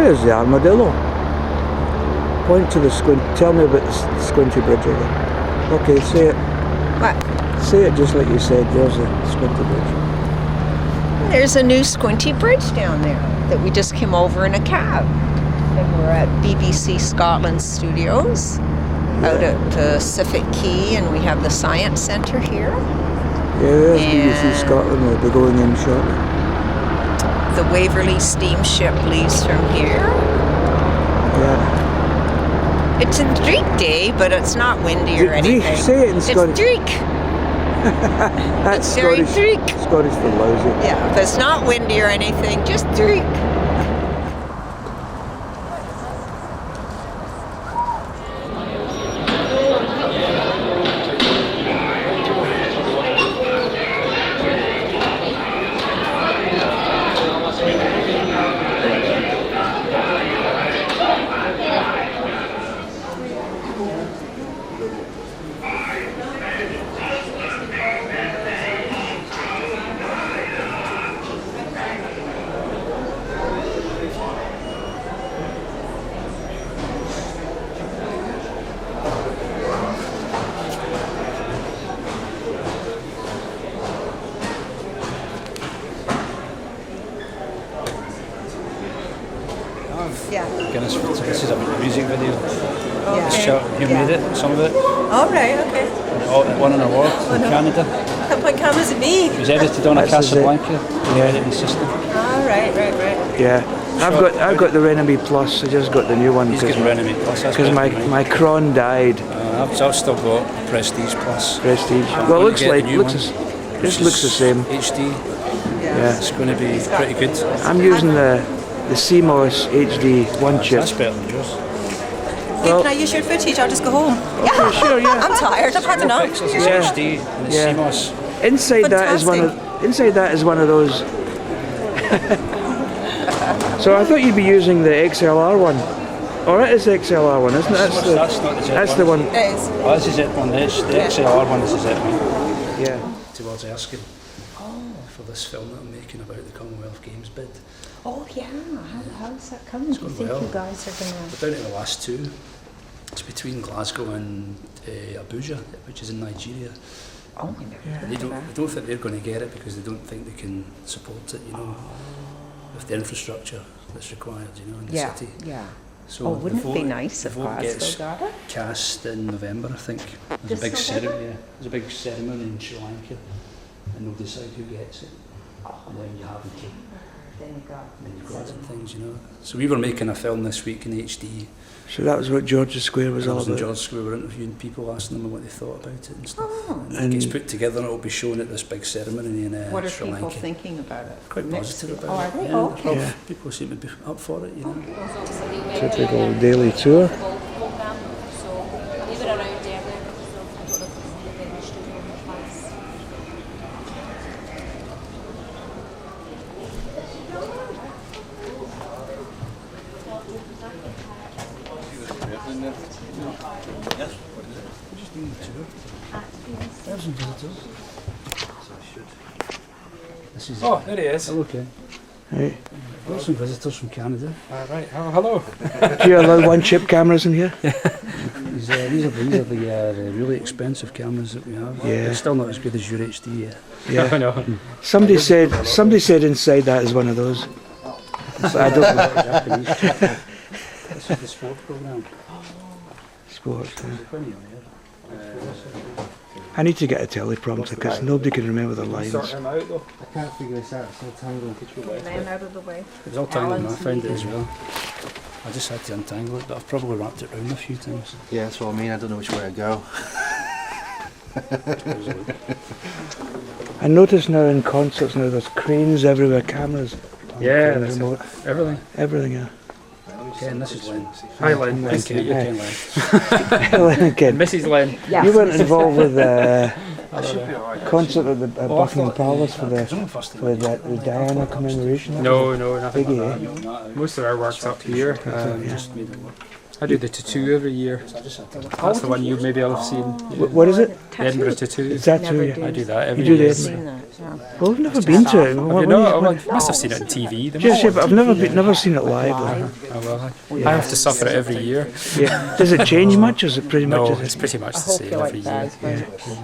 Where's the armadillo? Point to the squint. Tell me about the squinty bridge again. Okay, say it. What? Say it just like you said. There's a squinty bridge. There's a new squinty bridge down there that we just came over in a cab. And we're at BBC Scotland Studios out at Pacific Quay, and we have the Science Centre here. Yeah, there's BBC Scotland. We'll be going in shortly. The Waverley steamship leaves from here. Yeah. It's a dreek day, but it's not windy or anything. Say it in Scottish. It's dreek. That's It's very Scottish. dreek. Scottish for lousy. Yeah, but it's not windy or anything, just dreek. Yeah. Goodness, this is a music video. Yeah. You made it, some of it. All right, okay. It won an award in Canada. What cameras it be? It was edited on a This is it. Casablanca, the editing system. All right. Yeah. I've got the Renamy Plus. I just got the new one He's getting Renamy Plus. because my Cron died. I've still got Prestige Plus. Prestige. I'm Well, gonna it get the new looks one, this which looks the is same. HD. Yeah. It's going to be pretty good. I'm using the CMOS HD one chip. That's better than yours. Well, Can I use your footage? I'll just go home. yeah, sure, yeah. I'm tired. I've had enough. Pixels is Yeah. HD and it's Yeah. CMOS. Inside that is one of those. So I thought you'd be using the XLR one. Or it is the XLR one, isn't it? That's not the Z That's one. the one. It is. Oh, this is it one. The XLR one is the Z one. Yeah. Towards asking for this film that I'm making about the Commonwealth Games bid. Oh, yeah. How's that coming? Do you going think well. you guys are going to... We're down to the last two. It's between Glasgow and Abuja, which is in Nigeria. Oh, my God. They don't think they're going to get it because they don't think they can support it, with the infrastructure that's required, in the city. Yeah. So Wouldn't the it be vote- nice the if vote gets Glasgow got it? cast in November, I think. There's a big ceremony. Yeah. There's a big ceremony in Sri Lanka, and they'll decide who gets it. And then you have the king. Then you got... And then you've got some things, So we were making a film this week in HD. So that was what George's Square was all In about. George Square, we were interviewing people, asking them what they thought about it and stuff. Oh. And it gets put together and it'll be shown at this big ceremony in What are Sri people Lanka. thinking about it? Quite positive about Oh, are it. they? Yeah, Oh, okay. Yeah. People seem to be up for it, Typical daily tour. This is Oh, there he is. Oh, okay. Right. Got some visitors from Canada. Right. Oh, hello. Do you allow one chip cameras in here? These are the really expensive cameras that we have. Yeah. They're still not as good as your HD yet. Yeah. I know. Somebody said inside that is one of those. But I don't know. This is the sport program. Sports. Yeah. There's plenty on there. I need to get a teleprompter because nobody can remember the lines. Sort him out though. I can't figure this out. It's all tangled. Man out of the way. It was all tangled and I found it as well. I just had to untangle it, but I've probably wrapped it round a few times. Yeah, that's what I mean. I don't know which way to go. I notice now in concerts now there's cranes everywhere, cameras, Yeah, that's that's everything. everything. Yeah. Ken, this is Len. Hi, Len. Nice to meet you, Hi. Ken Len. Ellen again. Mrs. Len. Yeah. You weren't involved with the I should be alright. concert at the at Oh, I Buckingham thought- Palace for It's the only first for the Diana commemoration. No, nothing Biggie, like eh? that. Most of our work's up here. Yeah. Just made it work. I do the tattoo every year. That's the one you maybe will have seen. What is it? The Edinburgh tattoo. Is that Never true? did. I do that every You do year. the Seen that, yeah. Well, I've never been to it. Have you not? Well, you must have seen it on TV. They Yes, must yeah, but I've never seen it live. Oh, well, I have to suffer it every year. Yeah. Does it change much? Or is it pretty much? No, as it's pretty much I the hope same you every like year. bagpipes.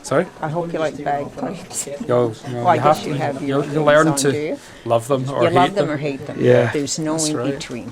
Sorry? I hope you like bagpipes. Well, I you guess have you to. have your You'll learn on, do to you? love them or You hate love them or hate them. Yeah. There's no That's in right. between.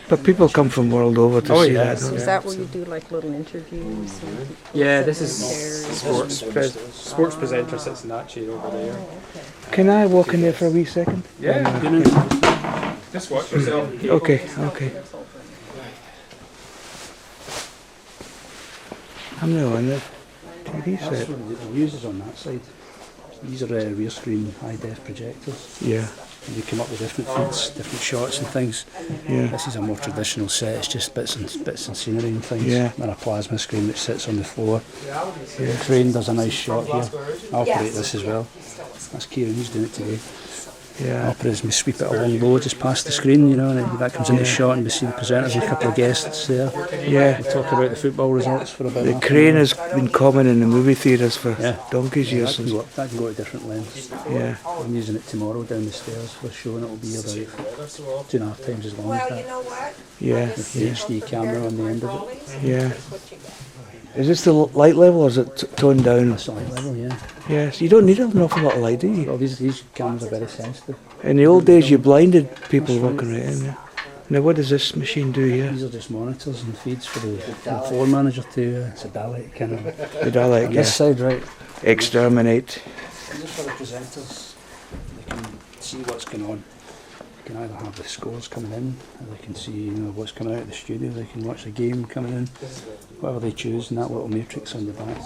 But people come from world over to Oh, see yeah. that. Don't Is they? that where you do like little interviews? And Yeah, this is Chairs. sports presenter sits in that chair over there. Can I walk in there for a wee second? Yeah, just watch yourself. Okay, okay. I'm now on the TV That's set. what the views is on that side. These are rear screen high def projectors. Yeah, And you come up with different feeds, different shots and things. yeah. This is a more traditional set. It's just bits and scenery and things. Yeah. And a plasma screen which sits on the floor. The crane does a nice shot here. I operate this as well. That's Kieran. He's doing it today. I Yeah, operate as we sweep it along low just past the screen, you know, and then that comes in the shot and we see the presenters and a couple of guests there. yeah. We talk about the football results for about The half an crane hour. has been common in the movie theatres for Yeah. donkey's Yeah, years. that can go to different lengths. Yeah, I'm using it tomorrow down the stairs for a show and it'll be about 2.5 times as long as that. yeah, With the HD camera on the end of it. yeah. Is this the light level or is it toned down? That's the light level, yeah. Yes, you don't need an awful lot of light, do you? Well, these cameras are very sensitive. In the old days, you blinded people walking around there. Now, what does this machine do here? These are just monitors and feeds for the floor manager to, it's a Dalek kind of. The Dalek, yeah. This side, right. Exterminate. And just for the presenters, they can see what's going on. They can either have the scores coming in, or they can see, you know, what's coming out of the studio. They can watch the game coming in, whatever they choose. And that little matrix on the back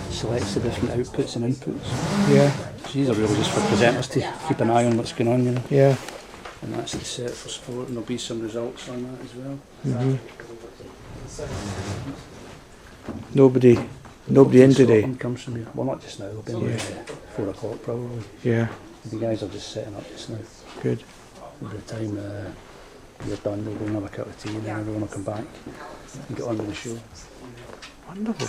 selects the different outputs and inputs. Yeah, So these are really just for presenters to keep an eye on what's going on, you know. yeah. And that's the set for sport, and there'll be some results on that as well. Nobody in today. Scotland comes from here. Well, not just now. They'll be in 4 o'clock probably. Yeah, The guys are just setting up just now. good. By the time you're done, we'll go and have a cup of tea, and then everyone will come back and get on with the show. Wonderful.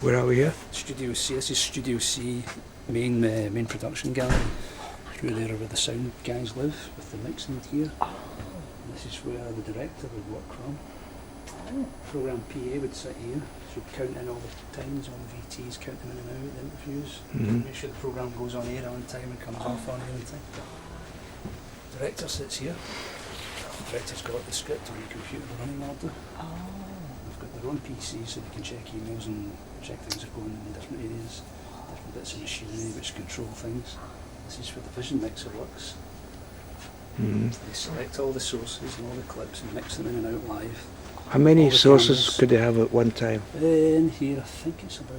Where are we here? Studio C. This is Studio C, main production gallery. Through there where the sound guys live with the mixing gear. And this is where the director would work from. Program PA would sit here. So count in all the times on VTs, count them in and out, the interviews. Make sure the program goes on air on time and comes off on air on time. Director sits here. The director's got the script on the computer running order. They've got their own PC so they can check emails and check things are going in different areas, different bits of machinery which control things. This is where the vision mixer works. They select all the sources and all the clips and mix them in and out live. How many All the sources cameras. could they have at one time? In here I think it's about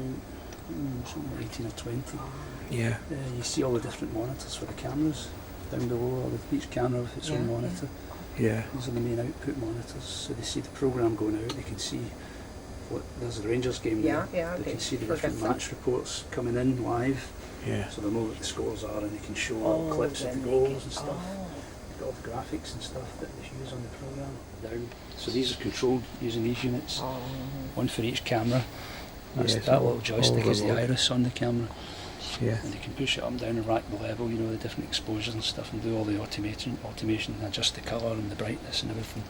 something like 18 or 20. Yeah, You see all the different monitors for the cameras down below, each camera with its own monitor. yeah, These are the main output monitors, so they see the programme going out, they can see what there's a Rangers game there. They can see the different match reports coming in live, yeah. so they know what the scores are and they can show little clips of the goals and stuff. They've got all the graphics and stuff that they use on the programme down. So these are controlled using these units, one for each camera. That's Yes, that all- little joystick all is the remote. iris on the camera. Yeah. And they can push it up and down and rack the level, you know, the different exposures and stuff, and do all the automation and adjust the colour and the brightness and everything.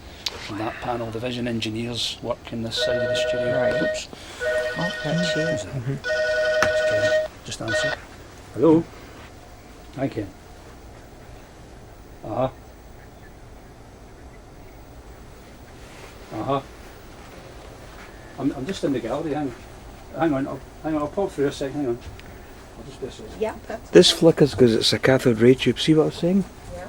From that panel, the vision engineers work in this side of the studio. Right. Oops. Oh, that's you. Who's that? It's Ken. Just answer. Hello? Hi, Ken. Uh-huh. Uh-huh. I'm just in the gallery, hang on, I'll pop through a second, hang on. I'll just be a second. Yeah, that's This flickers because it's a cathode ray tube. See what I'm saying? Yeah.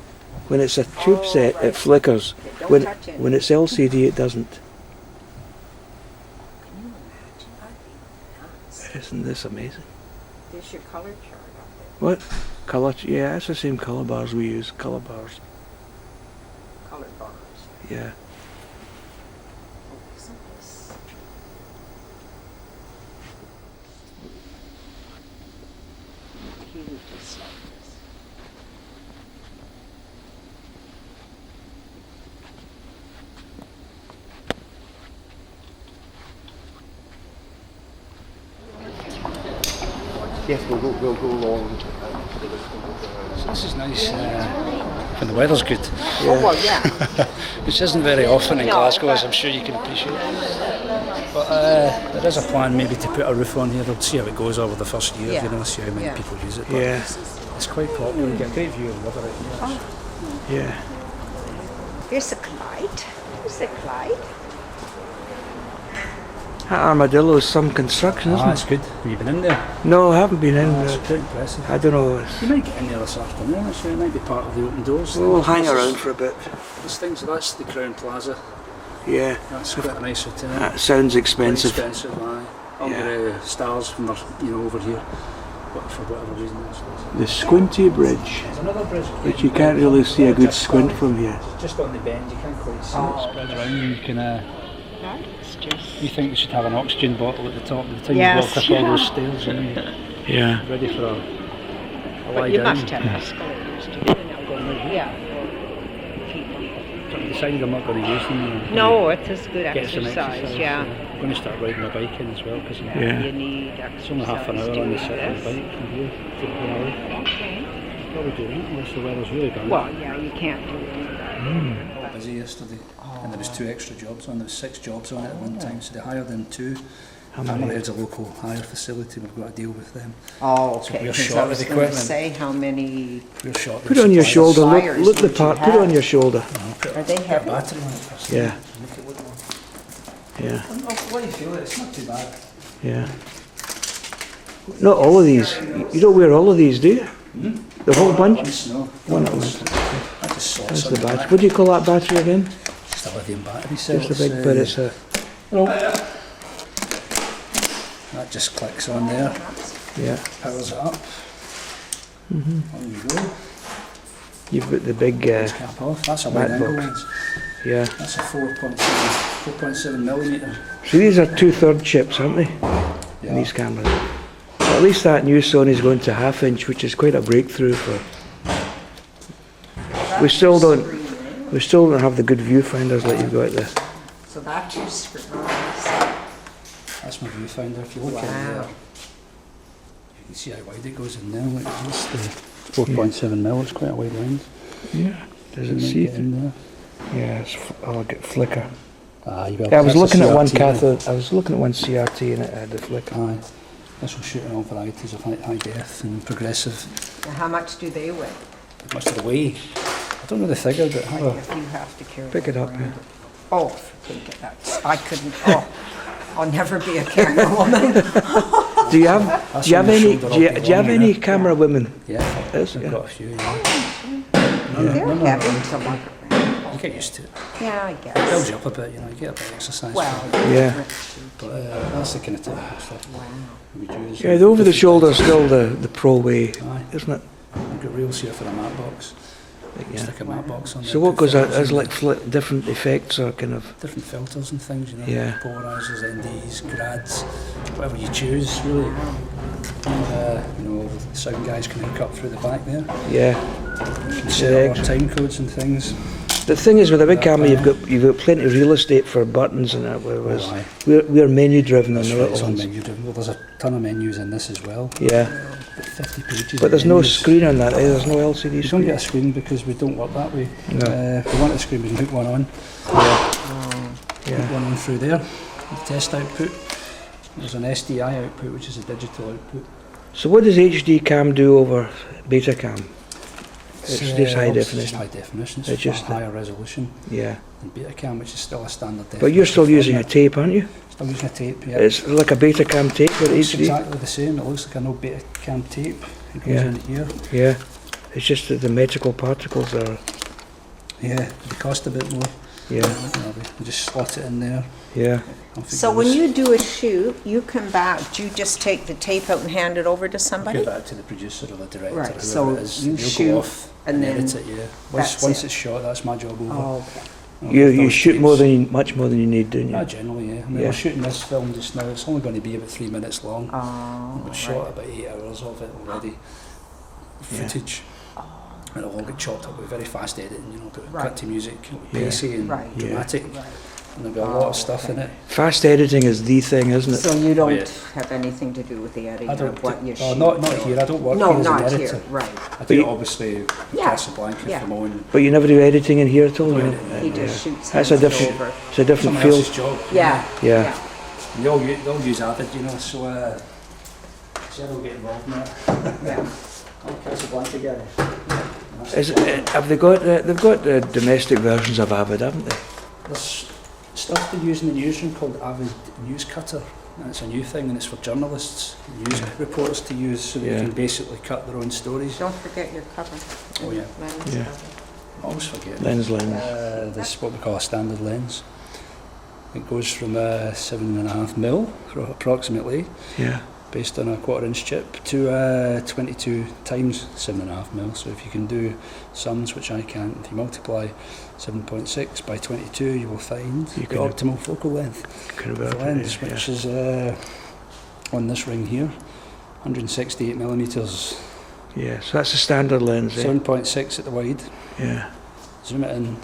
When it's a tube set, it flickers. Don't When touch it. when it's LCD, it doesn't. Isn't this amazing? There's your color chart. What? Color? Yeah, it's the same color bars we use. Color bars. Color bars. Yeah. Yes, we'll go along. So this is nice when the weather's good, Oh, well, yeah. which isn't very often in Glasgow, as I'm sure you can appreciate. But there is a plan maybe to put a roof on here. We'll see how it goes over the first year, Yeah. you know, see how many Yeah. people use it. But Yeah, it's quite popular. You get a great view of the river out here. yeah. Here's the Clyde. Here's the Clyde. That armadillo is some construction, isn't It's good. Have you been in there? it? No, I haven't been in It's there. quite impressive. I don't know. You might get in there this afternoon, actually. It might be part of the open doors. We'll hang around for a bit. This thing, so that's the Crown Plaza. Yeah, That's quite a nice hotel. that sounds expensive. Expensive, aye. Under stars from the, over here. But for whatever reason, The Squinty Bridge, there's another bridge. which you can't really see a good squint from here. Just on the bend, you can't quite see it. Spread around, and you can. You think we should have an oxygen bottle at the top of the time Yes, you walk up all those stairs, you know, Yeah. ready for a lie But you down. must have escalators to get out. Yeah. So I decided I'm not going to use them. and No, it's a good get some exercise, yeah. I'm going to start riding my bike in as well because Yeah. You need exercise. it's only half an hour on the doing sit on the this. bike from here to the hour. Okay. Probably do that unless the weather's really bad. Well, yeah, you can't do it. Busy yesterday, and there was 2 extra jobs on. There was 6 jobs on it at one time, so they hired in 2. Hammerhead's a local hire facility. We've got to deal with them. Oh, So okay. we're 'cause short I of was going equipment. to say how many We're short. Put it on your shoulder. Look, Flyers look the would you part. Put it on have? your shoulder. are they Put a heavy? battery on it first. Yeah. Make it look more. Yeah, Oh, what do you feel? It's not too bad. yeah. Not all of these. You don't wear all of these, do you? The whole bunch. Once, no. One at Once. once. I just saw That's the something battery. back. What do you call that battery again? Just a lithium battery cell. Just a big bit. It's a. That just clicks on there, Yeah. powers it up. On you go. You've got the big. Cap off. That's a wide Back angle box. lens. Yeah. That's a 4.7 millimetre. So these are 2/3 chips, aren't they? Yeah. These cameras. So at least that new Sony's going to 1/2 inch, which is quite a breakthrough for. We still don't. We still don't have the good viewfinders like you've got there. So that's your screens. That's my viewfinder. If you look in there, Wow. you can see how wide it goes in there. Look, that's the 4.7 mil. It's quite a wide lens. Yeah. Does You it might see get through? in there. Yeah. I'll get flicker. You Yeah, I was looking at one cathode. cathode. I was looking at one CRT and it had the flicker. Aye. This will shoot in all varieties of high def and progressive. Now, how much do they weigh? Much of the way. I don't know the figure, but If you have to carry Pick it them up, around. Oh, think of that. I couldn't. Oh, I'll never be a camera woman. Do you have any? Do you have any camera women? yeah, Yes, I've yeah. got a few. Yeah. They're heavy to look around. You get used to it. Yeah, I Builds guess. you up a bit, you know. You get a bit of exercise. Well, Yeah. But that's the kind of typical stuff we do. Yeah, the over the shoulder is still the pro way, Aye. isn't it? I've got reels here for a matte box. Yeah. Stick a matte box on there. So what put goes out filters as in like different effects or kind of. different filters and things, you know. Yeah. Polarizers, NDs, grads, whatever you choose, really. And, you know, the sound guys can cut through the back there. Yeah. Set up our time codes and things. The thing is with a big camera, you've got plenty of real estate for buttons and that. Whereas Oh, aye. we're menu driven on That's the right, little it's all ones. menu driven. Well, there's a ton of menus in this as well. Yeah, About 50 pages. but of there's no menus. screen on that. There's no LCD You don't screen. get a screen because we don't work that way. No. If we want a screen, we can hook one on. Hook Yeah. one on through there. The test output. There's an SDI output, which is a digital output. So what does HD cam do over beta cam? It's So, just high it's just definition. high definition. It's It's just just a higher resolution Yeah. than Betacam, which is still a standard definition. But you're still using a format. tape, aren't you? Still using a tape, yeah. It's like a beta cam tape with It's HD. exactly the same. It looks like an old Betacam tape. It goes Yeah. in here. Yeah. It's just that the metrical particles are. Yeah, they cost a bit more. Yeah. You know, we just slot it in there. Yeah. Off it so when goes. you do a shoot, you come back. Do you just take the tape out and hand it over to somebody? Give that to the producer or the director, Right, whoever so it is. you They'll shoot go off and then edit it. Yeah. Once that's it. it's shot, that's my job over. Oh, okay. You shoot much more than you need, don't you? Generally, yeah. I mean, Yeah. we're shooting this film just now. It's only going to be about 3 minutes long. Oh, We've shot about 8 hours of it already. footage. And it'll all get chopped up with very fast editing, you know, but Right. cut to music, it'll be Yeah. pacey and Right. Yeah. dramatic. Right. And there'll be a lot of stuff in it. Fast editing is the thing, isn't it? So you don't yeah. have anything to do with the editing I don't. of what you Oh, shoot? not here. I don't work No, here as not an editor. here, right. I do obviously Yeah. Casablanca Yeah. for my own. But you never do editing in here at all. You know? He just shoots That's a hands different. over. It's a different Someone field. else's job. Yeah. Yeah. And they'll use Avid, you know, so Sarah will get involved in that. Yeah. I'm Casablanca guy. Have they got? They've got domestic versions of Avid, haven't they? There's stuff they use in the newsroom called Avid News Cutter. And it's a new thing, and it's for journalists, news reporters to use, so they Yeah. can basically cut their own stories. Don't forget your cover. Oh yeah, Lens. Yeah. I always forget. Lens. This is what we call a standard lens. It goes from 7.5mm, approximately, Yeah. based on a 1/4" chip, to 22 times 7.5mm. So if you can do sums, which I can't, if you multiply 7.6 by 22, you will find You the can- optimal focal length of the Convert lens, it, yeah. which is on this ring here, 168mm, Yeah. So that's a standard lens. Eh? 7.6 at the wide. Yeah. Zoom it in,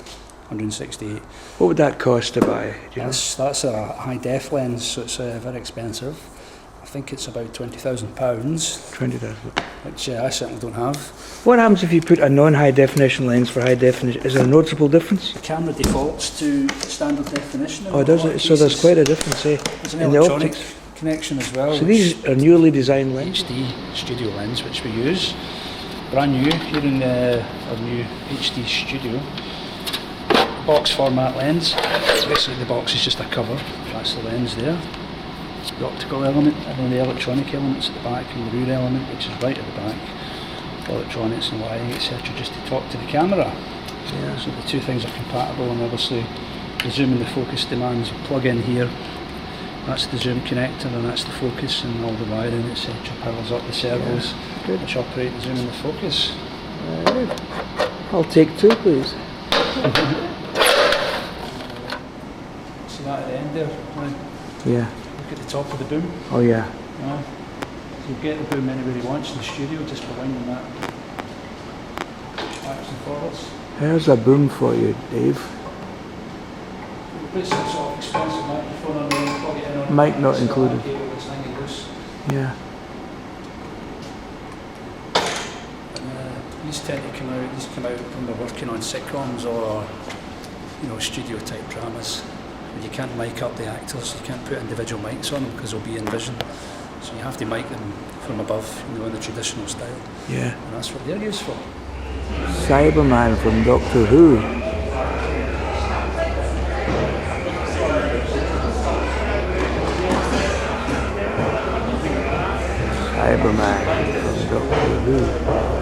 168. What would that cost to buy? Do you know? That's a high def lens, so it's very expensive. I think it's about £20,000, 20,000. which I certainly don't have. What happens if you put a non-high definition lens for high definition? Is there a noticeable difference? The camera defaults to standard definition. in Oh, a does lot it? of So there's cases. quite a difference, eh? There's an in the electronic optics. connection as well. So these are newly designed lenses. HD studio lens, which we use, brand new here in our new HD studio. Box format lens. Basically, the box is just a cover. That's the lens there. The optical element, and then the electronic elements at the back, and the rear element, which is right at the back. Electronics and wiring, etc., just to talk to the camera. Yeah. So the two things are compatible, and obviously the zoom and the focus demands a plug in here. That's the zoom connector, and that's the focus, and all the wiring, etc. powers up the servos, Good. which operate the zoom and the focus. I'll take two, please. See that at the end there? Right. Yeah. Look at the top of the boom. Oh, yeah. Yeah. So you'll get the boom anywhere he wants in the studio just by winding that backwards and forwards. Here's a boom for you, Dave. We put some sort of expensive microphone on there and plug it in on Mic it, not so included. that cable is hanging loose. Yeah. And, these tend to come out when we're working on sitcoms or, you know, studio type dramas. And you can't mic up the actors, you can't put individual mics on them because they'll be in vision. So you have to mic them from above, you know, in the traditional style. Yeah. And that's what they're used for. Cyberman from Doctor Who. Cyberman from Doctor Who.